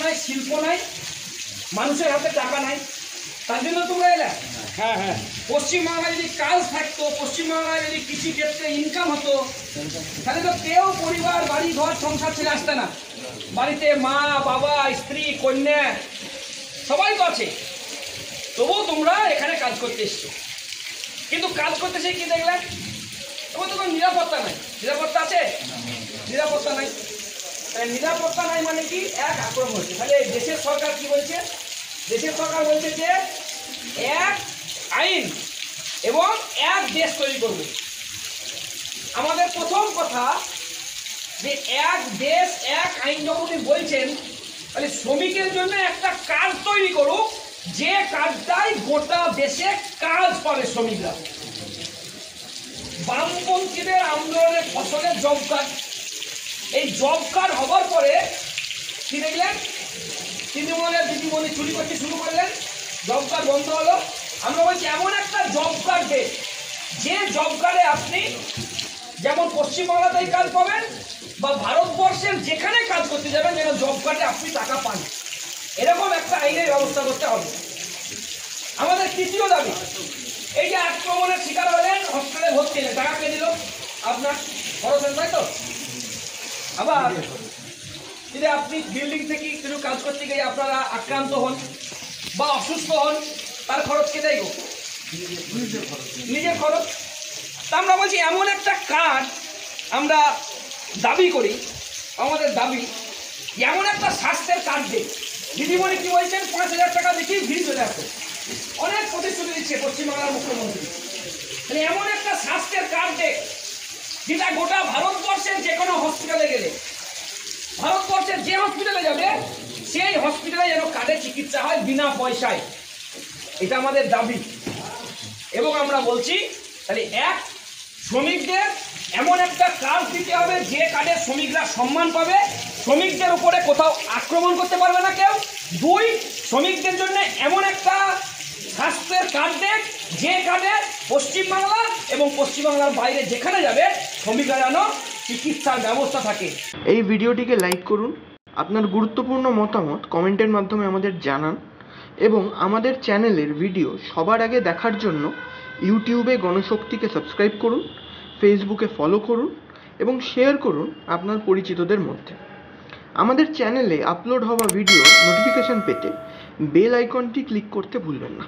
নাই, শিল্প নাই, মানুষের হাতে টাকা নাই, তার জন্য তোমরা এলে। হ্যাঁ হ্যাঁ, পশ্চিমবাংলায় যদি কাজ থাকতো, পশ্চিমবাংলায় যদি কৃষি ক্ষেত্রে ইনকাম হতো, তাহলে তো কেউ পরিবার, বাড়ি, ঘর, সংসার ছেড়ে আসতে না। বাড়িতে মা, বাবা, স্ত্রী, কন্যা সবাই তো আছে, তবুও তোমরা এখানে কাজ করতে এসছো। কিন্তু কাজ করতে সে কি দেখলেন, তোমার তো কোনো নিরাপত্তা নাই। নিরাপত্তা আছে? নিরাপত্তা নাই। নিরাপত্তা নাই মানে কি? এক আক্রমণ হচ্ছে। তাহলে দেশের সরকার কি বলছে? দেশের সরকার বলছে যে এক আইন এবং এক দেশ তৈরি করব। আমাদের প্রথম কথা যে এক দেশ এক আইন যখন উনি বলছেন, তাহলে শ্রমিকের জন্য একটা কাজ তৈরি করুক, যে কাজটাই গোটা দেশে কাজ পাবে শ্রমিকরা। বামপন্থীদের আন্দোলনের ফসলে জব কার্ড, এই জব কার্ড হবার পরে কি দেখলেন? তৃণমূলের দিদিমণি চুরি করতে শুরু করলেন, জব কার্ড বন্ধ হলো। আমরা বলছি এমন একটা জব কার্ড দে, যে জব কার্ডে আপনি যেমন পশ্চিমবাংলাতেই কাজ পাবেন বা ভারতবর্ষের যেখানে কাজ করতে যাবেন যেন জব কার্ডে আপনি টাকা পান, এরকম একটা আইনের ব্যবস্থা করতে হবে। আমাদের তৃতীয় দাবি, এই যে আক্রমণের শিকার হলেন, হসপিটালে ভর্তি হলেন, টাকা কে দিল? আপনার খরচ, তাই তো? আবার যদি আপনি বিল্ডিং থেকে কিছু কাজ করতে গিয়ে আপনারা আক্রান্ত হন বা অসুস্থ হন, তার খরচ কে দেয়? নিজের খরচ। তা আমরা বলছি এমন একটা কার্ড আমরা দাবি করি, আমাদের দাবি এমন একটা স্বাস্থ্যের কার্ড দেয়। দিদিমণি কি বলছেন? 5,000 টাকা দেখি ভিড় চলে আসে, অনেক প্রতিশ্রুতি দিচ্ছে পশ্চিমবাংলার মুখ্যমন্ত্রী। মানে এমন একটা স্বাস্থ্যের কার্ড দেয় যেটা গোটা ভারতবর্ষের যে কোনো হসপিটালে গেলে, ভারতবর্ষের যে হসপিটালে যাবে সেই হসপিটালে যেন কার্ডে চিকিৎসা হয় বিনা পয়সায়। এটা আমাদের দাবি। এবং আমরা বলছি তাহলে এক, শ্রমিকদের এমন একটা কাজ দিতে হবে যে কার্ডে শ্রমিকরা সম্মান পাবে, শ্রমিকদের উপরে কোথাও আক্রমণ করতে পারবে না কেউ। দুই, শ্রমিকদের জন্য এমন একটা স্বাস্থ্যের কার্ড দেখ, যে কার্ডে পশ্চিমবাংলা এবং পশ্চিমবাংলার বাইরে যেখানে যাবে শ্রমিকরা যেন চিকিৎসার ব্যবস্থা থাকে। এই ভিডিওটিকে লাইক করুন, আপনার গুরুত্বপূর্ণ মতামত কমেন্টের মাধ্যমে আমাদের জানান এবং আমাদের চ্যানেলের ভিডিও সবার আগে দেখার জন্য ইউটিউবে গণশক্তিকে সাবস্ক্রাইব করুন, ফেসবুকে ফলো করুন এবং শেয়ার করুন আপনার পরিচিতদের মধ্যে। আমাদের চ্যানেলে আপলোড হওয়া ভিডিও নোটিফিকেশন পেতে বেল আইকনটি ক্লিক করতে ভুলবেন না।